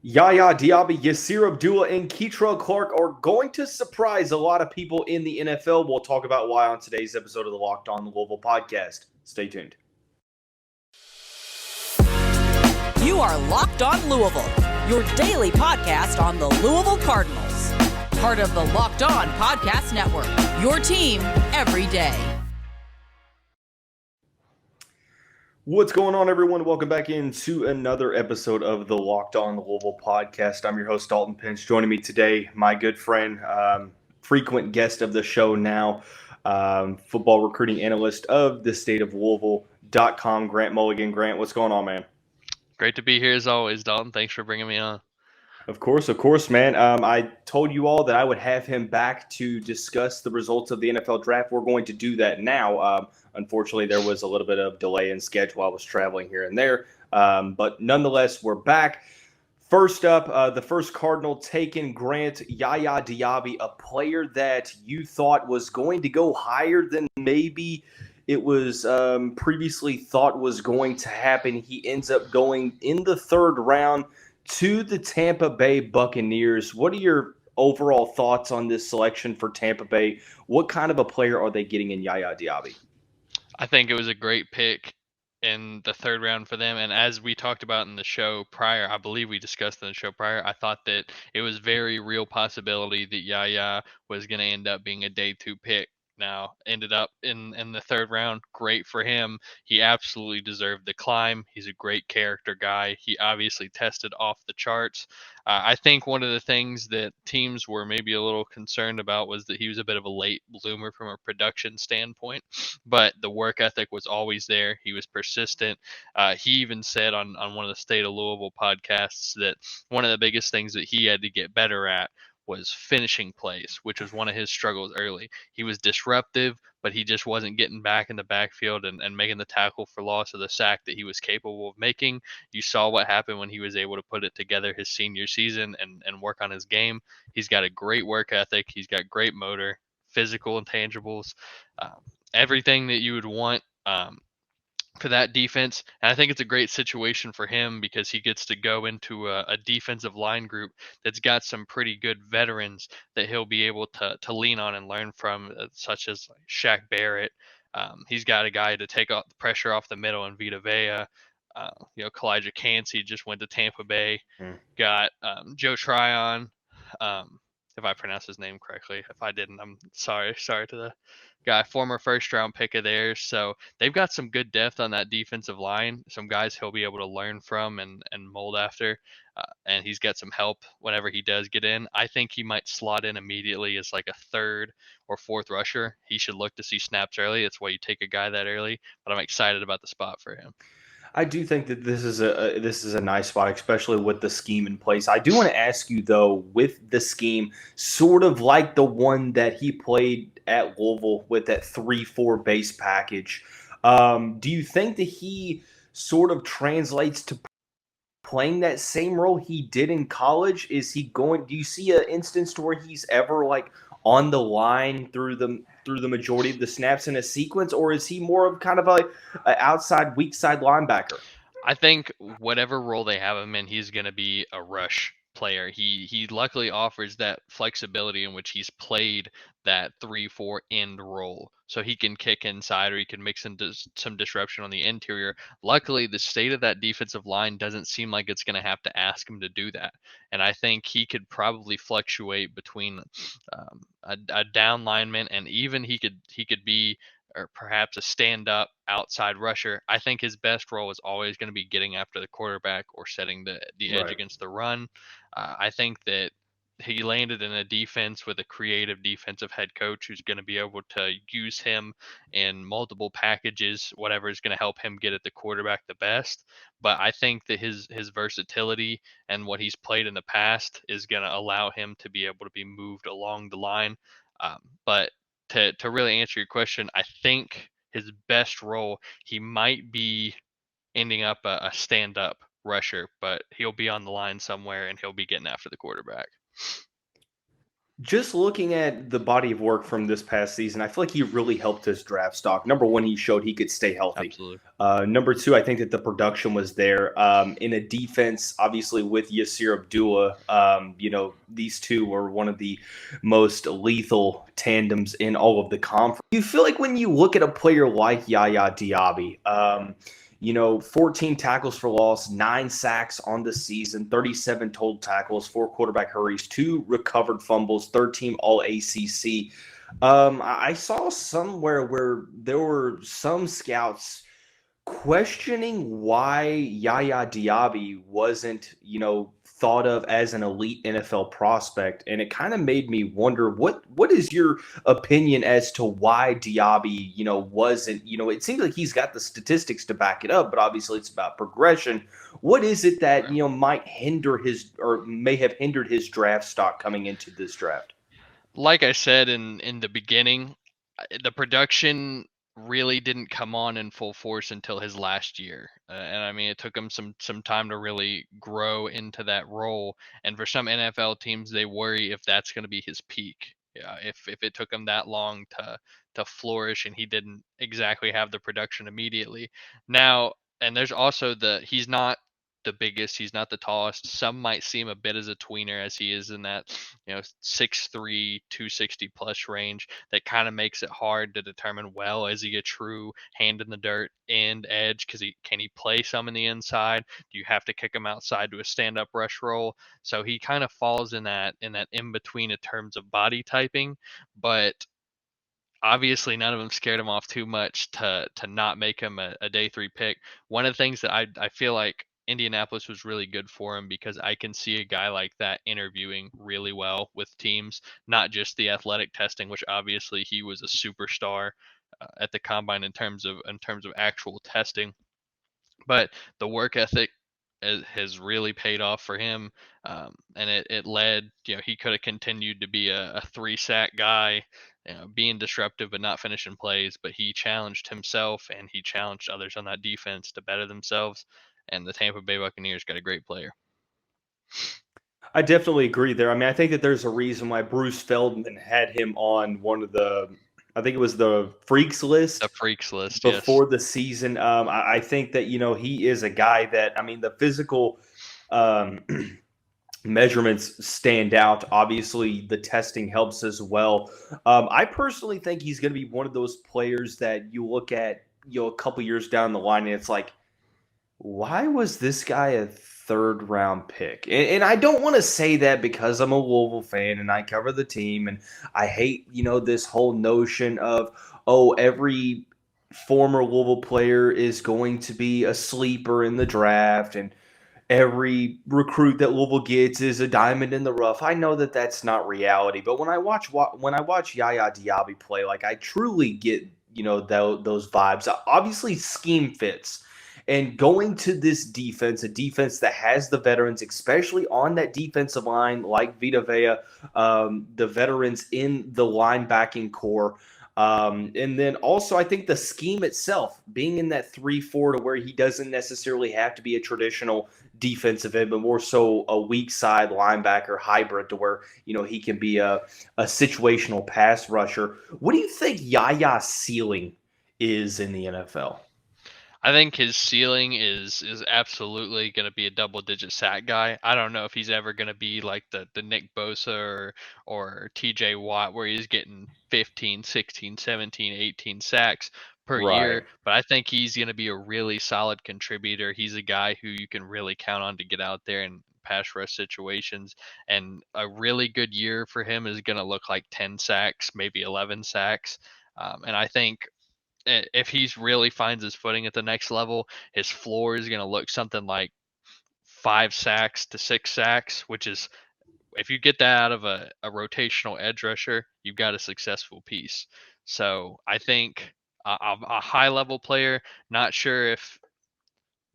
YaYa Diaby, Yasir Abdullah, and Kei'Trel Clark are going to surprise a lot of people in the NFL. We'll talk about why on today's episode of the Locked On Louisville podcast. Stay tuned. You are Locked On Louisville, your daily podcast on the Louisville Cardinals. Part of the Locked On Podcast Network, your team every day. What's going on, everyone? Welcome back into another episode of the Locked On Louisville podcast. I'm your host, Dalton Pinch. Joining me today, my good friend, frequent guest of the show now, football recruiting analyst of the state of Louisville.com, Grant Mulligan. Grant, what's going on, man? Great to be here as always, Dalton. Thanks for bringing me on. Of course, man. I told you all that I would have him back to discuss the results of the NFL draft. We're going to do that now. Unfortunately, there was a little bit of delay in schedule. I was traveling here and there. But nonetheless, we're back. First up, the first Cardinal taken, Grant, YaYa Diaby, a player that you thought was going to go higher than maybe it was previously thought was going to happen. He ends up going in the third round to the Tampa Bay Buccaneers. What are your overall thoughts on this selection for Tampa Bay? What kind of a player are they getting in YaYa Diaby? I think it was a great pick in the third round for them. And as we talked about in the show prior, I believe we discussed in the show prior, I thought that it was very real possibility that YaYa was going to end up being a day two pick. Now ended up in the third round. Great for him. He absolutely deserved the climb. He's a great character guy. He obviously tested off the charts. I think one of the things that teams were maybe a little concerned about was that he was a bit of a late bloomer from a production standpoint, but the work ethic was always there. He was persistent. He even said on one of the State of Louisville podcasts that one of the biggest things that he had to get better at was finishing plays, which was one of his struggles early. He was disruptive, but he just wasn't getting back in the backfield and making the tackle for loss of the sack that he was capable of making. You saw what happened when he was able to put it together his senior season and work on his game. He's got a great work ethic. He's got great motor, physical intangibles, everything that you would want for that defense. And I think it's a great situation for him because he gets to go into a defensive line group that's got some pretty good veterans that he'll be able to lean on and learn from, such as like Shaq Barrett. He's got a guy to take off the pressure off the middle in Vita Vea. Kalijah Cansey just went to Tampa Bay. Got Joe Tryon. If I pronounce his name correctly. If I didn't, I'm sorry to the guy, former first round pick of theirs. So they've got some good depth on that defensive line, some guys he'll be able to learn from and mold after. And he's got some help whenever he does get in. I think he might slot in immediately as like a third or fourth rusher. He should look to see snaps early. That's why you take a guy that early, but I'm excited about the spot for him. I do think that this is a nice spot, especially with the scheme in place. I do want to ask you, though, with the scheme, sort of like the one that he played at Louisville with that 3-4 base package, do you think that he sort of translates to playing that same role he did in college? Do you see an instance to where he's ever like on the line through the majority of the snaps in a sequence, or is he more of kind of a outside weak side linebacker? I think whatever role they have him in, he's going to be a rush player. He luckily offers that flexibility in which he's played that 3-4 end role. So he can kick inside or he can mix into some disruption on the interior. Luckily, the state of that defensive line doesn't seem like it's going to have to ask him to do that. And I think he could probably fluctuate between a down lineman, and even he could be, or perhaps a stand-up outside rusher. I think his best role is always going to be getting after the quarterback or setting the edge Right. against the run. I think that he landed in a defense with a creative defensive head coach who's going to be able to use him in multiple packages, whatever is going to help him get at the quarterback the best. But I think that his versatility and what he's played in the past is going to allow him to be able to be moved along the line. But to really answer your question, I think his best role, he might be ending up a stand-up rusher, but he'll be on the line somewhere and he'll be getting after the quarterback. Just looking at the body of work from this past season, I feel like he really helped his draft stock. Number one, he showed he could stay healthy. Absolutely. Number two, I think that the production was there. In a defense, obviously with Yasir Abdullah, these two were one of the most lethal tandems in all of the conference. You feel like when you look at a player like YaYa Diaby, 14 tackles for loss, 9 sacks on the season, 37 total tackles, 4 quarterback hurries, 2 recovered fumbles, third team All ACC. I saw somewhere where there were some scouts questioning why YaYa Diaby wasn't, thought of as an elite NFL prospect, and it kind of made me wonder what is your opinion as to why Diaby, wasn't, it seems like he's got the statistics to back it up, but obviously it's about progression. What is it that, Right. might hinder his or may have hindered his draft stock coming into this draft? Like I said in the beginning, the production really didn't come on in full force until his last year, and I mean it took him some time to really grow into that role. And for some NFL teams, they worry if that's going to be his peak. Yeah, if it took him that long to flourish and he didn't exactly have the production immediately. Now, and there's also he's not the biggest, he's not the tallest. Some might see him a bit as a tweener, as he is in that 6'3", 260 plus range. That kind of makes it hard to determine, well, is he a true hand in the dirt end edge? Because can he play some in the inside? Do you have to kick him outside to a stand up rush role? So he kind of falls in that in between in terms of body typing, but obviously none of them scared him off too much to not make him a day 3 pick. One of the things that I feel like Indianapolis was really good for him, because I can see a guy like that interviewing really well with teams, not just the athletic testing, which obviously he was a superstar at the combine in terms of actual testing, but the work ethic has really paid off for him. And it led, he could have continued to be a 3 sack guy, being disruptive but not finishing plays. But he challenged himself and he challenged others on that defense to better themselves. And the Tampa Bay Buccaneers got a great player. I definitely agree there. I mean, I think that there's a reason why Bruce Feldman had him on one of I think it was the freaks list The freaks list, yes. before the season. I think that, he is a guy that, I mean, the physical um, measurements stand out. Obviously, the testing helps as well. I personally think he's going to be one of those players that you look at, a couple years down the line, and it's like, why was this guy a third round pick? And I don't want to say that because I'm a Louisville fan and I cover the team and I hate, this whole notion of, oh, every former Louisville player is going to be a sleeper in the draft and every recruit that Louisville gets is a diamond in the rough. I know that that's not reality, but when I watch YaYa Diaby play, like I truly get, those vibes. Obviously scheme fits. And going to this defense, a defense that has the veterans, especially on that defensive line, like Vita Vea, the veterans in the linebacking core. And then also, I think the scheme itself, being in that 3-4 to where he doesn't necessarily have to be a traditional defensive end, but more so a weak side linebacker hybrid to where, he can be a situational pass rusher. What do you think YaYa's ceiling is in the NFL? I think his ceiling is absolutely going to be a double digit sack guy. I don't know if he's ever going to be like the Nick Bosa or TJ Watt, where he's getting 15, 16, 17, 18 sacks per Right. year, but I think he's going to be a really solid contributor. He's a guy who you can really count on to get out there and pass rush situations, and a really good year for him is going to look like 10 sacks, maybe 11 sacks. And I think if he's really finds his footing at the next level, his floor is going to look something like 5 sacks to 6 sacks, which is, if you get that out of a rotational edge rusher, you've got a successful piece. So I think a high level player, not sure if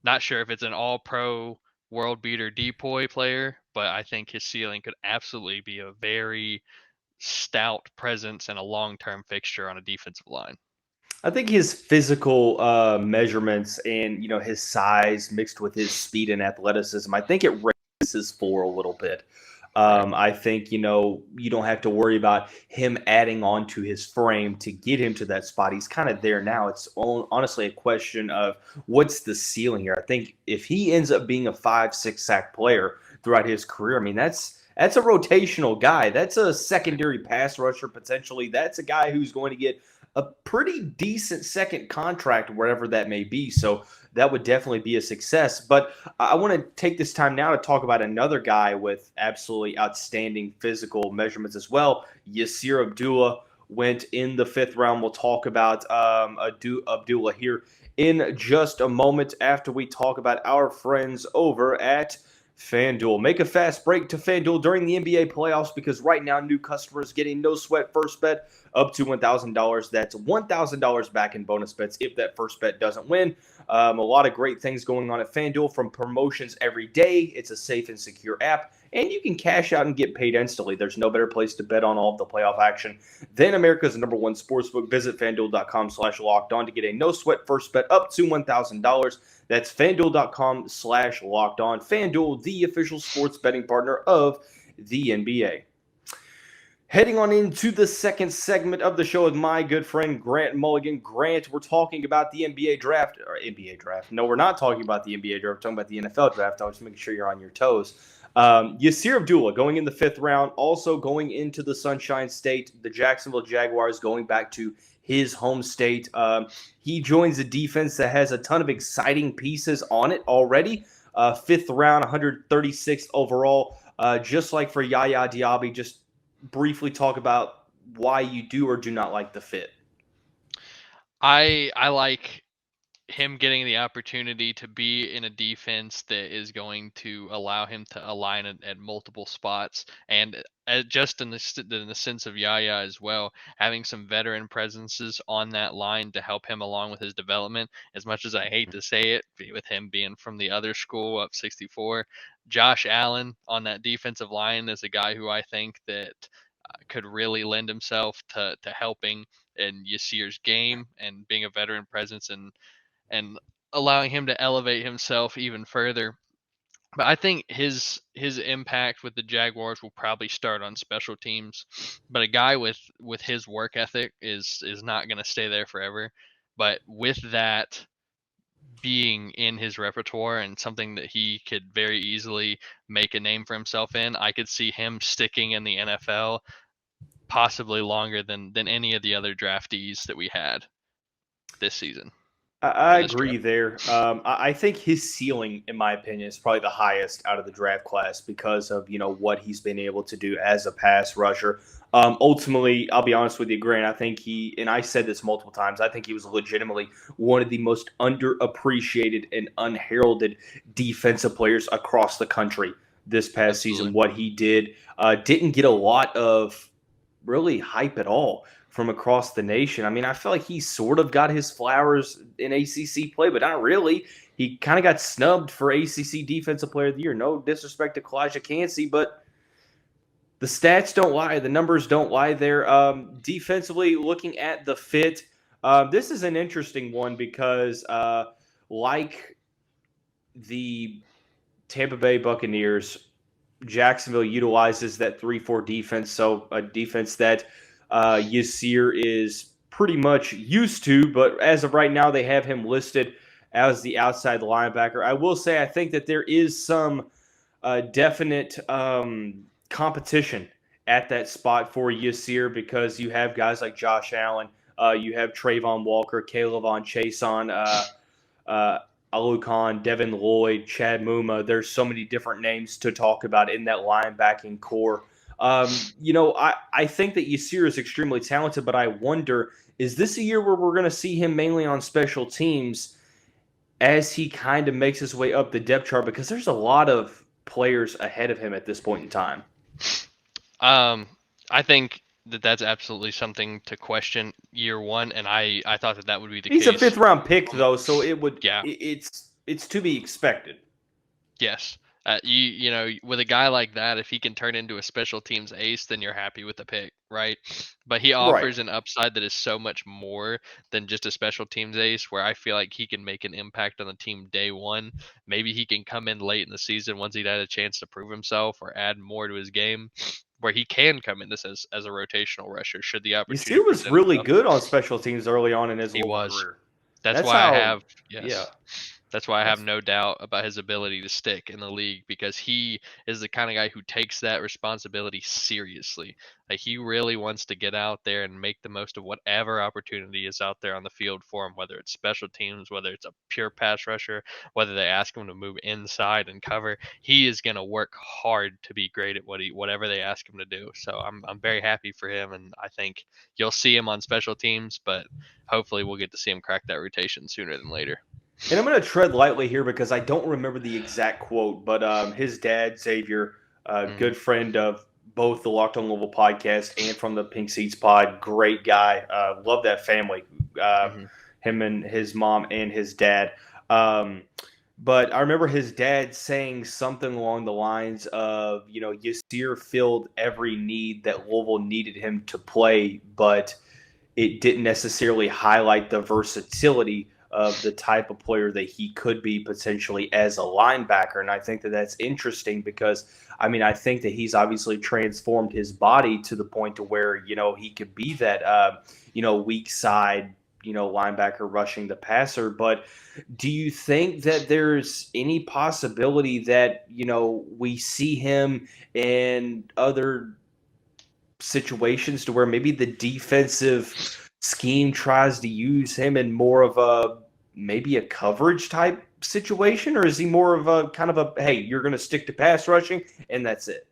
it's an all pro world beater depoy player, but I think his ceiling could absolutely be a very stout presence and a long term fixture on a defensive line. I think his physical measurements and his size mixed with his speed and athleticism, I think it raises his floor a little bit. Right. I think, you don't have to worry about him adding on to his frame to get him to that spot. He's kind of there now. It's honestly a question of what's the ceiling here. I think if he ends up being a 5-6 sack player throughout his career, I mean, that's a rotational guy. That's a secondary pass rusher potentially. That's a guy who's going to get a pretty decent second contract, wherever that may be. So that would definitely be a success. But I want to take this time now to talk about another guy with absolutely outstanding physical measurements as well. Yasir Abdullah went in the 5th round. We'll talk about Abdullah here in just a moment after we talk about our friends over at FanDuel. Make a fast break to FanDuel during the NBA playoffs because right now new customers getting no sweat first bet up to $1,000. That's $1,000 back in bonus bets if that first bet doesn't win. A lot of great things going on at FanDuel, from promotions every day. It's a safe and secure app, and you can cash out and get paid instantly. There's no better place to bet on all of the playoff action than America's #1 sportsbook. Visit FanDuel.com/lockedon to get a no sweat first bet up to $1,000. That's FanDuel.com/lockedon. FanDuel, the official sports betting partner of the NBA. Heading on into the second segment of the show with my good friend Grant Mulligan. Grant, we're talking about the NBA draft. Or NBA draft. No, we're not talking about the NBA draft. We're talking about the NFL draft. I was just making sure you're on your toes. Yasir Abdullah going in the 5th round. Also going into the Sunshine State. The Jacksonville Jaguars going back to his home state. He joins a defense that has a ton of exciting pieces on it already. 5th round, 136th overall. Just like for YaYa Diaby, just briefly talk about why you do or do not like the fit. I like him getting the opportunity to be in a defense that is going to allow him to align at multiple spots, and just in the sense of YaYa as well, having some veteran presences on that line to help him along with his development. As much as I hate to say it, with him being from the other school up 64, Josh Allen on that defensive line is a guy who I think that could really lend himself to helping in Yasir's game and being a veteran presence and allowing him to elevate himself even further. But I think his impact with the Jaguars will probably start on special teams. But a guy with his work ethic is not going to stay there forever. But with that being in his repertoire and something that he could very easily make a name for himself in, I could see him sticking in the NFL possibly longer than any of the other draftees that we had this season. I agree there. I think his ceiling, in my opinion, is probably the highest out of the draft class because of what he's been able to do as a pass rusher. Ultimately, I'll be honest with you, Grant. I think and I said this multiple times, I think he was legitimately one of the most underappreciated and unheralded defensive players across the country this past season. What he did didn't get a lot of really hype at all from across the nation. I mean, I feel like he sort of got his flowers in ACC play, but not really. He kind of got snubbed for ACC Defensive Player of the Year. No disrespect to Kalijah Cansey, but the stats don't lie. The numbers don't lie there. Defensively, looking at the fit, this is an interesting one because like the Tampa Bay Buccaneers, Jacksonville utilizes that 3-4 defense, so a defense that Yasir is pretty much used to, but as of right now, they have him listed as the outside linebacker. I will say I think that there is some definite competition at that spot for Yasir because you have guys like Josh Allen, you have Trayvon Walker, Kayvon Chaisson, Alucon, Devin Lloyd, Chad Muma. There's so many different names to talk about in that linebacking core. I think that Yasir is extremely talented, but I wonder, is this a year where we're going to see him mainly on special teams as he kind of makes his way up the depth chart? Because there's a lot of players ahead of him at this point in time. I think that's absolutely something to question year one, and I thought that would be the case. He's a 5th round pick, though, so it would. Yeah. It's to be expected. Yes. You know, with a guy like that, if he can turn into a special teams ace, then you're happy with the pick, right? But he Right. offers an upside that is so much more than just a special teams ace, where I feel like he can make an impact on the team day one. Maybe he can come in late in the season once he'd had a chance to prove himself or add more to his game, where he can come in this as a rotational rusher should the opportunity Yasir was present really itself. good on special teams early on in his He Louisville was. career. That's That's why I how, have yeah, yes. That's why I have that's no doubt about his ability to stick in the league, because he is the kind of guy who takes that responsibility seriously. Like, he really wants to get out there and make the most of whatever opportunity is out there on the field for him, whether it's special teams, whether it's a pure pass rusher, whether they ask him to move inside and cover. He is going to work hard to be great at whatever they ask him to do. So I'm very happy for him, and I think you'll see him on special teams, but hopefully we'll get to see him crack that rotation sooner than later. And I'm going to tread lightly here because I don't remember the exact quote, but his dad, Xavier, good friend of both the Locked On Louisville podcast and from the Pink Seats pod, great guy. Love that family, Mm-hmm. him and his mom and his dad. But I remember his dad saying something along the lines of, you know, Yasir filled every need that Louisville needed him to play, but it didn't necessarily highlight the versatility of the type of player that he could be potentially as a linebacker. And I think that that's interesting because, I mean, I think that he's obviously transformed his body to the point to where, you know, he could be that, weak side, linebacker rushing the passer. But do you think that there's any possibility that, we see him in other situations to where maybe the defensive scheme tries to use him in more of maybe a coverage type situation, or is he more of a kind of a, hey, you're going to stick to pass rushing and that's it?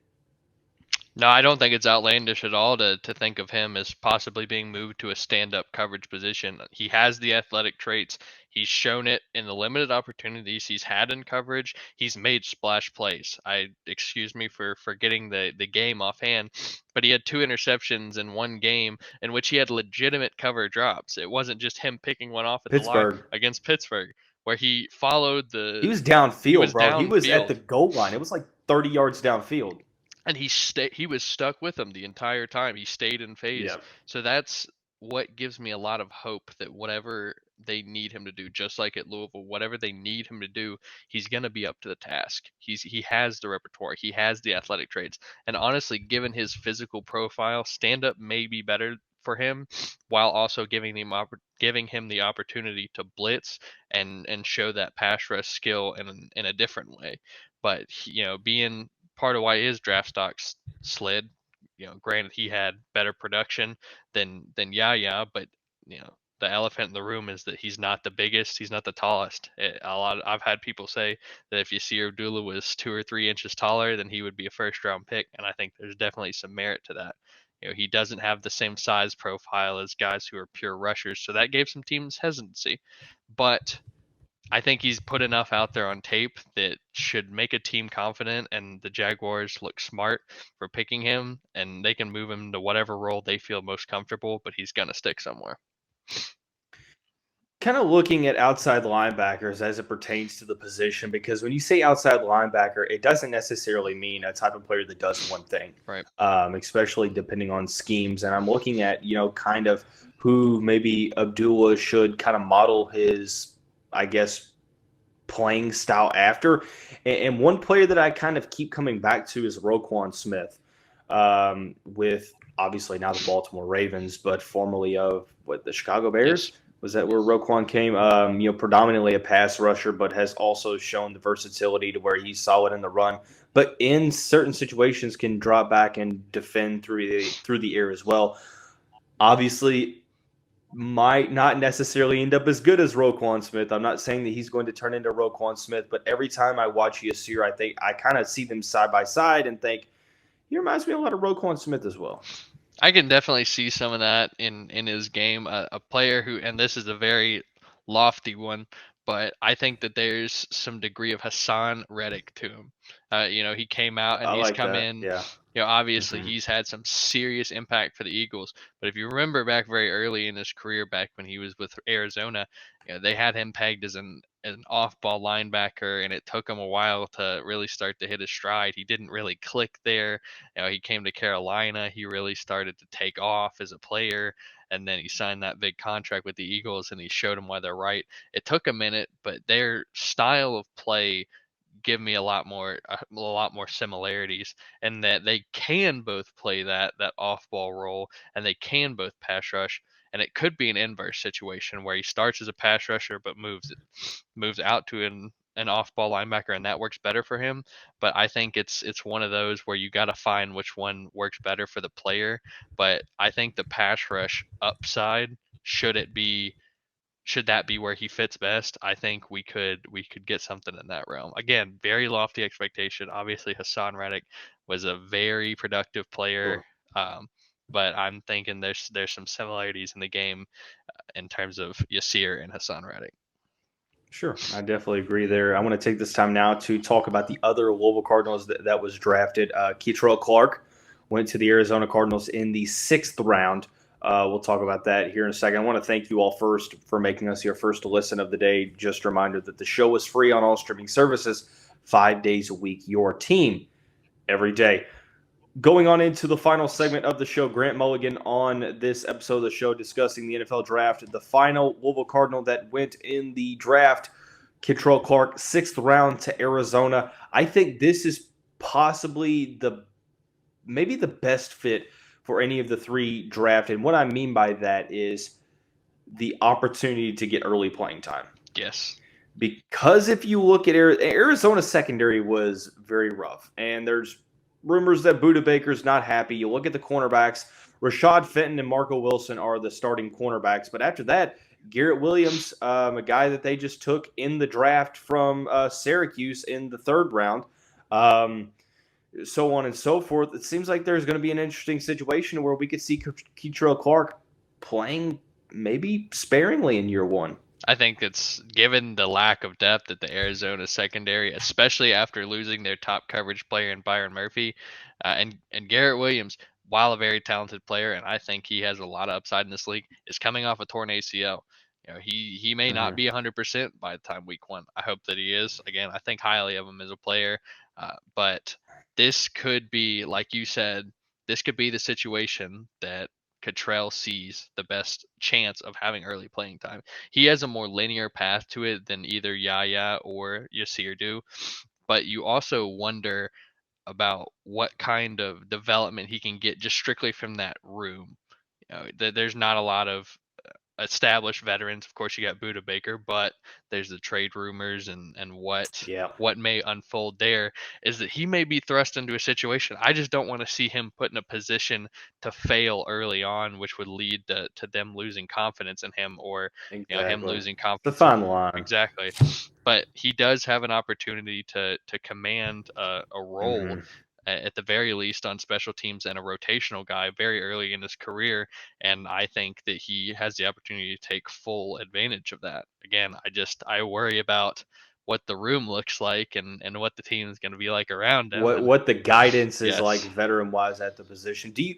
No, I don't think it's outlandish at all to think of him as possibly being moved to a stand-up coverage position. He has the athletic traits. He's shown it in the limited opportunities he's had in coverage. He's made splash plays. Excuse me for forgetting the game offhand, but he had 2 interceptions in one game in which he had legitimate cover drops. It wasn't just him picking one off at the line Pittsburgh. against Pittsburgh, where he followed He was he downfield, was bro. He was at downfield. the goal line. It was like 30 yards downfield. And he was stuck with them the entire time. He stayed in phase. Yeah. So that's what gives me a lot of hope that whatever they need him to do, just like at Louisville, whatever they need him to do, he's going to be up to the task. He has the repertoire. He has the athletic traits. And honestly, given his physical profile, stand up may be better for him, while also giving him the opportunity to blitz and show that pass rush skill in a different way. But being part of why his draft stock slid. Granted, he had better production than YaYa, but the elephant in the room is that he's not the biggest, he's not the tallest. I've had people say that if Yasir Abdullah was 2 or 3 inches taller, then he would be a first round pick, and I think there's definitely some merit to that. He doesn't have the same size profile as guys who are pure rushers, so that gave some teams hesitancy. But I think he's put enough out there on tape that should make a team confident, and the Jaguars look smart for picking him, and they can move him to whatever role they feel most comfortable, but he's going to stick somewhere. Kind of looking at outside linebackers as it pertains to the position, because when you say outside linebacker, it doesn't necessarily mean a type of player that does one thing, right? Especially depending on schemes. And I'm looking at, kind of who maybe Abdullah should kind of model his, I guess, playing style after. And one player that I kind of keep coming back to is Roquan Smith, with obviously now the Baltimore Ravens, but formerly of the Chicago Bears. Yes. Was that where Roquan came? Predominantly a pass rusher, but has also shown the versatility to where he's solid in the run, but in certain situations can drop back and defend through the air as well. Obviously, might not necessarily end up as good as Roquan Smith. I'm not saying that he's going to turn into Roquan Smith, but every time I watch Yasir, I think I kind of see them side by side and think he reminds me a lot of Roquan Smith as well. I can definitely see some of that in his game. A player who, and this is a very lofty one, but I think that there's some degree of Hassan Reddick to him. He came out and he's come in. Yeah. Obviously he's had some serious impact for the Eagles. But if you remember back very early in his career, back when he was with Arizona, they had him pegged as an off-ball linebacker, and it took him a while to really start to hit his stride. He didn't really click there. He came to Carolina. He really started to take off as a player, and then he signed that big contract with the Eagles, and he showed them why they're right. It took a minute, but their style of play give me a lot more similarities, and that they can both play that off ball role, and they can both pass rush. And it could be an inverse situation where he starts as a pass rusher but moves out to an off ball linebacker, and that works better for him. But I think it's one of those where you got to find which one works better for the player. But I think the pass rush upside, should that be where he fits best, I think we could get something in that realm. Again, very lofty expectation. Obviously, Hassan Reddick was a very productive player, but I'm thinking there's some similarities in the game in terms of Yasir and Hassan Reddick. Sure, I definitely agree there. I want to take this time now to talk about the other Louisville Cardinals that was drafted. Kei'Trel Clark went to the Arizona Cardinals in the 6th round. We'll talk about that here in a second. I want to thank you all first for making us your first listen of the day. Just a reminder that the show is free on all streaming services 5 days a week. Your team every day. Going on into the final segment of the show, Grant Mulligan on this episode of the show discussing the NFL draft. The final Louisville Cardinal that went in the draft, Kei'Trel Clark, 6th round to Arizona. I think this is possibly maybe the best fit for any of the 3 drafted. And what I mean by that is the opportunity to get early playing time. Yes. Because if you look at Arizona's secondary was very rough, and there's rumors that Budda Baker's not happy. You look at the cornerbacks, Rashad Fenton and Marco Wilson are the starting cornerbacks. But after that, Garrett Williams, a guy that they just took in the draft from Syracuse in the 3rd round, so on and so forth. It seems like there's going to be an interesting situation where we could see Kei'Trel Clark playing maybe sparingly in year 1. I think it's given the lack of depth at the Arizona secondary, especially after losing their top coverage player in Byron Murphy, and Garrett Williams, while a very talented player, and I think he has a lot of upside in this league, is coming off a torn ACL. He may not be 100% by the time week 1. I hope that he is. Again, I think highly of him as a player, but this could be, like you said, this could be the situation that Kei'Trel sees the best chance of having early playing time. He has a more linear path to it than either YaYa or Yasir do, but you also wonder about what kind of development he can get just strictly from that room. There's not a lot of established veterans. Of course, you got Budda Baker, but there's the trade rumors and what may unfold there is that he may be thrust into a situation. I just don't want to see him put in a position to fail early on, which would lead to them losing confidence in him, or him losing confidence. The fine line. Exactly. But he does have an opportunity to command a role at the very least on special teams, and a rotational guy very early in his career. And I think that he has the opportunity to take full advantage of that. Again, I worry about what the room looks like and what the team is going to be like around him. What the guidance is like veteran-wise at the position. Do you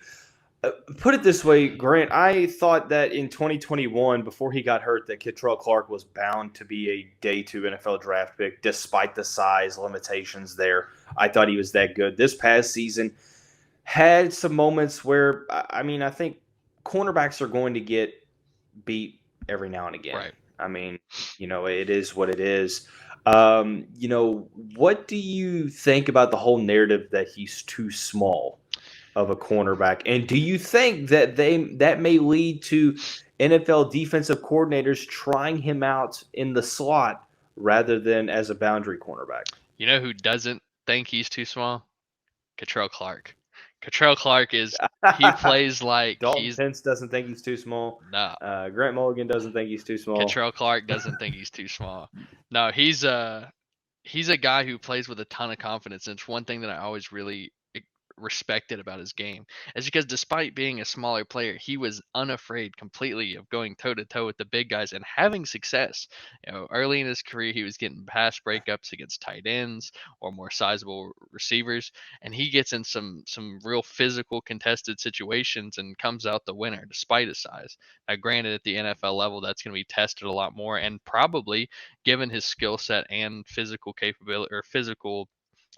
put it this way, Grant? I thought that in 2021, before he got hurt, that Kei'Trel Clark was bound to be a day 2 NFL draft pick, despite the size limitations there. I thought he was that good. This past season had some moments where, I think cornerbacks are going to get beat every now and again. Right. It is what it is. What do you think about the whole narrative that he's too small of a cornerback? And do you think that that may lead to NFL defensive coordinators trying him out in the slot rather than as a boundary cornerback? You know who doesn't think he's too small? Kei'Trel Clark. Kei'Trel Clark he plays like Dalton Pence doesn't think he's too small. No. Grant Mulligan doesn't think he's too small. Kei'Trel Clark doesn't think he's too small. No, he's a guy who plays with a ton of confidence. And it's one thing that I always really respected about his game is because despite being a smaller player, he was unafraid completely of going toe to toe with the big guys and having success. Early in his career, he was getting pass breakups against tight ends or more sizable receivers, and he gets in some real physical contested situations and comes out the winner despite his size. Now, granted, at the NFL level, that's going to be tested a lot more, and probably given his skill set and physical capability or physical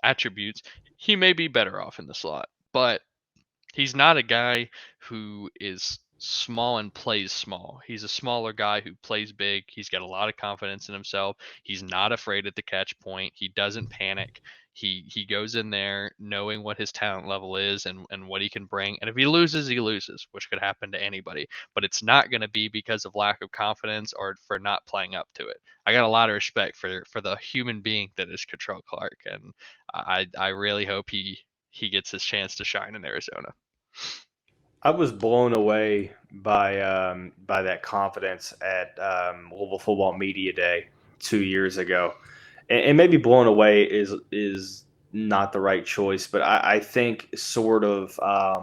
attributes, he may be better off in the slot. But he's not a guy who is small and plays small. He's a smaller guy who plays big. He's got a lot of confidence in himself. He's not afraid at the catch point. He doesn't panic. He goes in there knowing what his talent level is and what he can bring. And if he loses, which could happen to anybody. But it's not going to be because of lack of confidence or for not playing up to it. I got a lot of respect for the human being that is Kei'Trel Clark, and I really hope he gets his chance to shine in Arizona. I was blown away by that confidence at Louisville Football Media Day 2 years ago, and maybe blown away is not the right choice, but I think sort of I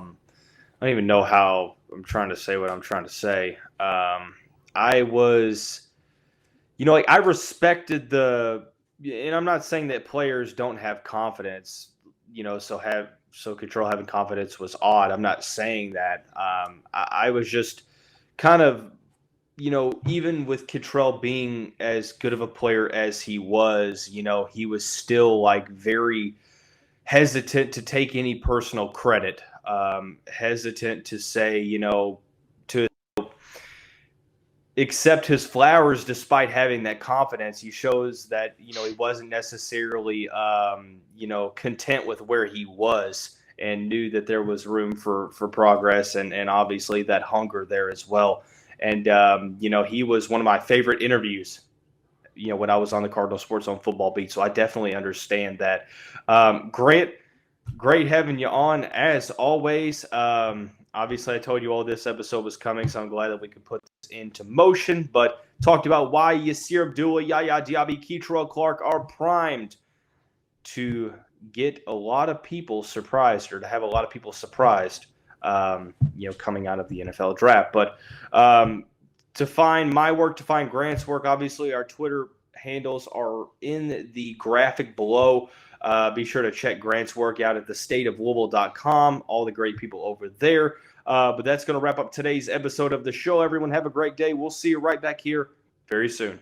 don't even know how I'm trying to say what I'm trying to say. I was, like I respected and I'm not saying that players don't have confidence, so Kei'Trel having confidence was odd. I'm not saying that. I was just kind of, even with Kei'Trel being as good of a player as he was, he was still like very hesitant to take any personal credit, hesitant to say, to accept his flowers despite having that confidence. He shows that, he wasn't necessarily, content with where he was and knew that there was room for progress and obviously that hunger there as well. And, he was one of my favorite interviews, when I was on the Cardinal Sports Zone football beat. So I definitely understand that. Grant, great having you on as always. Obviously, I told you all this episode was coming, so I'm glad that we could put this into motion. But talked about why Yasir Abdullah, YaYa Diaby, Kei'Trel Clark are primed to get a lot of people surprised, or to have a lot of people surprised, coming out of the NFL draft. But to find my work, to find Grant's work, obviously our Twitter handles are in the graphic below. Be sure to check Grant's work out at thestateoflouisville.com. All the great people over there. But that's going to wrap up today's episode of the show. Everyone have a great day. We'll see you right back here very soon.